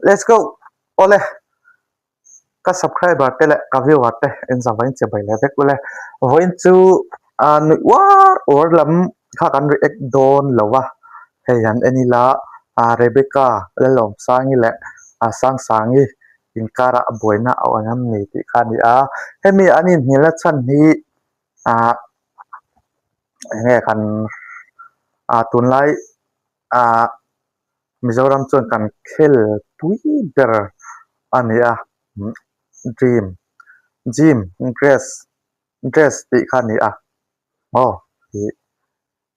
let's go ole ka subscriber te le ka viewer te en zawain che bai le vek ole voin chu nu war or lam kha kan react don lowa he yan enila Rebecca le lom sangi le sangi in kara boina awangam ni ti khani hemi anin hila chan hi nge kan tunlai Mizoram chon kan khel pui ber ania dream dress ti khani hi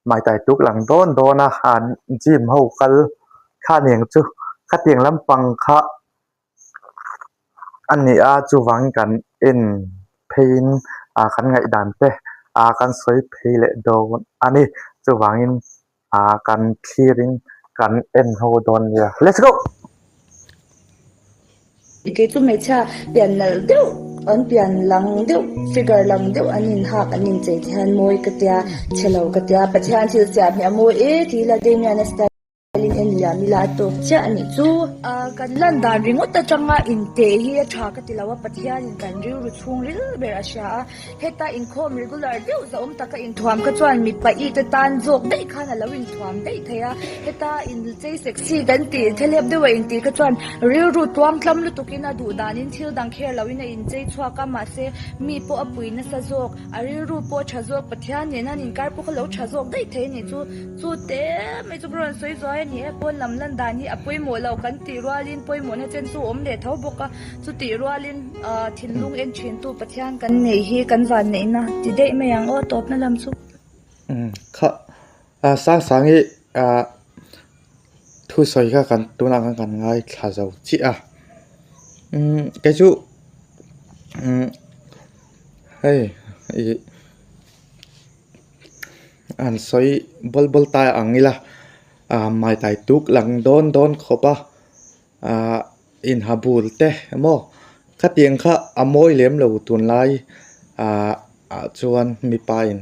mai tai tuk lang don han gym ho kal khaneng chu khatiang lampang kha ania chu wang kan in pain kan ngai dan te kan soi phele don ani chu wangin kan clearing kan en ho don ya let's go ke chu me cha pian nal deu an pian lang deu figure lang deu anin hak anin che than moi ka tia chelo ka tia pathian thil sia mi amoi thi la de mi anesta in ya mila to cha ani chu kan lan dan ringot ta changa in te hi tha ka tilawa pathian in kan riu ru chung ril ber asha heta in khom regular deu za ta ka in thuam ka chuan mi pa I ta tan jok dei khana lawin thuam dei thaya heta in chei sexy kan ti thelep de wa in ti ka chuan riu ru tuam tlam lu tukina du dan in thil dang kher lawin in chei chua ka ma se mi po apui na sa jok riu ru po tha jok pathian ne nan in kar po ka lo tha jok dei the ni chu te me chu bron soi zoi ni pon lam lan dan hi apoi mo lo kan ti rualin poi mo na chen chu om le thau boka chu ti rualin thinlung en thin tu pathian kan nei hi kan van nei na ti dei me yang o top na lam chu kha sangi thu soi kha kan tu na kan ngai thla jau chi ke chu hey an soi bol tai angila mai tai tuk lang don khopa in habul te mo khatiang kha amoi lem lo tun lai chuan mi pain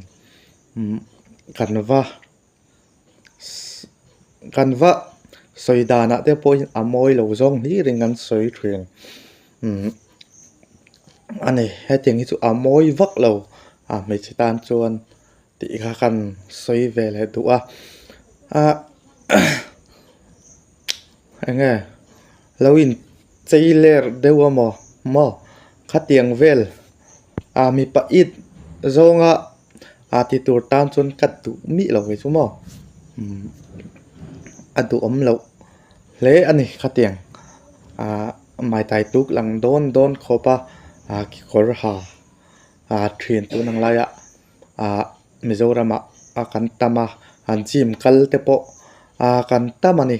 kanwa soidana te point amoi lo zong ni ringan soi thrin ane heting hi chu amoi vak lo me chitan chuan ti kha kan soi vel he du enge lawin cheiler dewa mo khatiang vel mi pa it zonga ti tur tan chon kat tu mi lo we chu mo adu om lo le ani khatiang mai tai tuk lang don khopa ki khor ha thrin tu nang laya Mizoram kan tama han chim kal te po kan tamani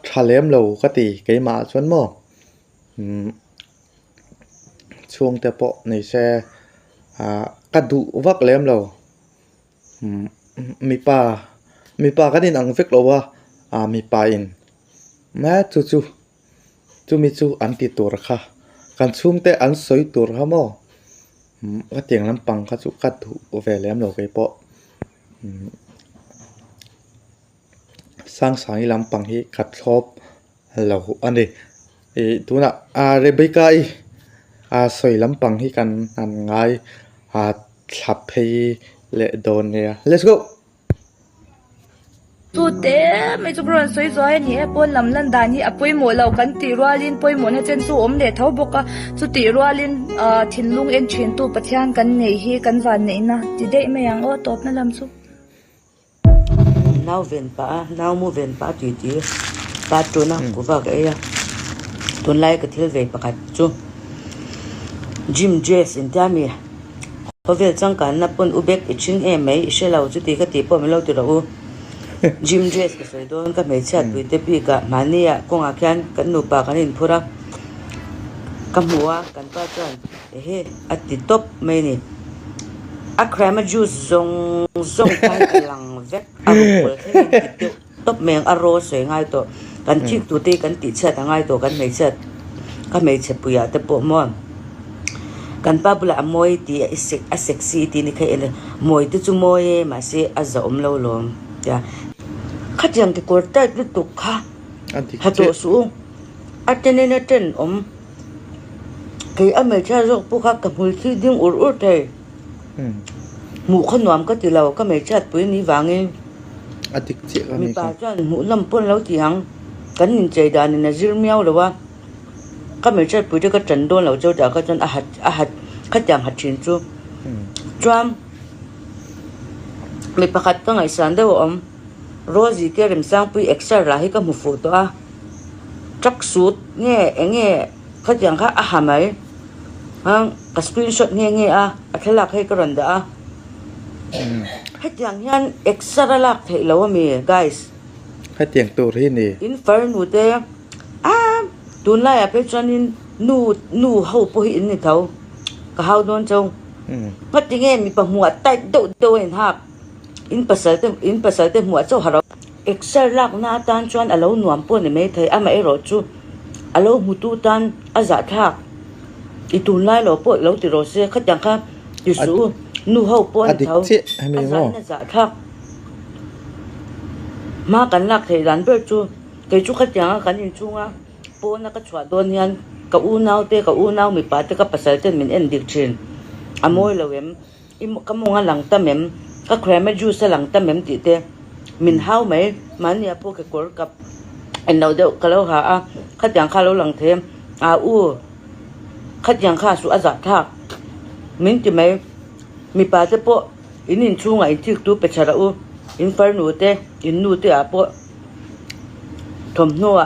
thalem lo kati keima chon mo chuang te po nei se kadu wak lem lo mi pa kanin ang vek lo wa mi pa in ma chu mi chu an ti tur kha kan chum te an soi tur ha mo ka tiang lampang kha chu kadu ve lem lo ke po sang sangi lampang hi khat thop lo ani tuna Rebecca soi lampang hi kan an ngai thlap phei le don ne let's go tu te me chu bron soi zoi ni pon lam lan dan hi apoi mo lo kan ti rualin poi mo na chen chu om le thau boka chu ti rualin thinlung en thin tu pathian kan nei hi kan van nei na ti dei me yang o top na lam chu now mu ven pa ti pa tu na ku va ga ya tun lai ka thil ve pakat chu gym dress in ta mi hovel chang kan na pon ubek ichin mai shelo chu ti ka ti po me lo ti ro gym dress ka soi don ka me chat wi te pi ka mania ko nga khan kan nu pa kan in phura kamua kan pa chan he ati top me ni akrama juice zong kai lang vek abul he top meng aro soi ngai to kan chik tu te kan ti chat ngai to kan me chat ka me che puya te po mo kan pa bula moi ti a sexy ti ni kha ele moi te chu moi ma se aza om lo lom ya khatiang te korta tu kha ha to su Ateninaten Kay amecha jok puka kapulsi ding urute. Mu khanwam ka tilaw ka mecha pui ni wangin. Adik che ka Mi mi pa ka chan mu lampon lau ti hang. Kan nin chei dan na zir miao lawa. Ka mecha pui de ka chandon lau chau da ka chan ahat ka jang hat chin chu. Tram mi pakat ka ngai san daw Rosie ke rim sang pui extra lahi ka mu photo a. Trak suit nge ka jang ka ahamai. Hang ka screenshot nge a athalak hay karanda a. Hết yang yan extra lak thei lo mi guys ให้เตียงตัวที่นี่ inferno te tun lai a pe chanin nu ho po hi in ni thau ka hau don chong patinge mi pa huat tai do en hak in pasal te huat cho haro extra lak na tan chuan alo nuam po ni me thei ama e ro chu alo mutu tan aza thak I tun lai lo po lo ti ro se khat yang kha isu nu ho po an thau na za thak ma kan lak thei dan ber chu ke chu khat yang kan in chunga po na ka chwa don hian ka u nau mi pa te ka pasal ten min en dik thin amoi lowem im ka monga lang ta mem ka kreme ju sa lang ta mem ti te min hau mai man ya po ke kor kap en no de ka lo ha a khat yang kha lo lang them a u khat yang kha su aza thak min ti mai mi pa te po in chunga in tik tu pe chara u inferno te in nu te a po thom noa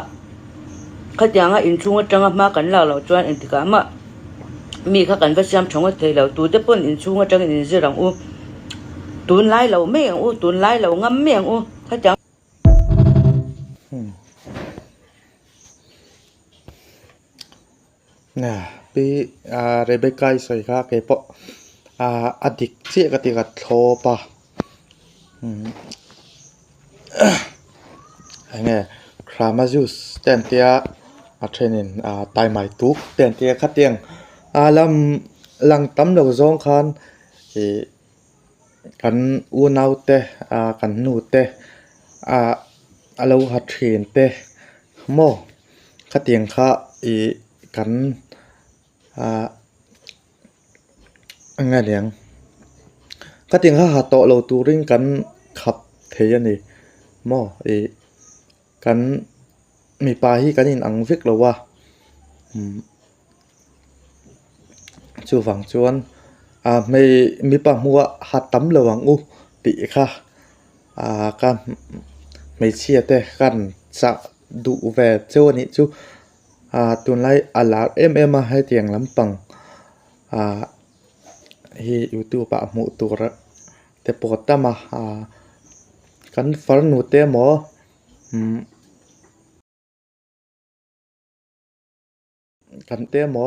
khat yang a in chunga tanga ma kan la lo chuan en tika ma mi kha kan va siam chonga thei lo tu te pon in chunga tang in zirang u tun lai lo me u tun lai lo ngam me u khat yangน่ะปีเรเบคก้าสวยค่ะเกปอดิกเสียกติกาโทปะไอ้เนี่ยครามาจุสเตนเตียเทรนินตายใหม่ตุกเตนเตียคัดเตียงลำหลังตำเหลาซองคันกันอูนาวเตกันนูเตเราหัดเทรนเตโมคัดเตียงค่ะกันไงเลียงก็เตียงหาโตเราตูริงกันขับเทียนี่มอกันมีปลาที่กันอินอังฟิกเราว่าจูฝังจวนไม่มีปลาหัวหัดตำระวังอุติค่ะกันไม่เชียแต่กันจะดูแวเจ้านี่จูตุนไลอาลามาให้เตียงลำปังฮีอยู่ตัวปะหมูตัวแต่ปกติมากันฟันหนูเตะหมอกันเตะหมอ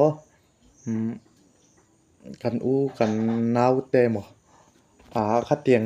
กันกันนาวเตะหมอคัดเตียง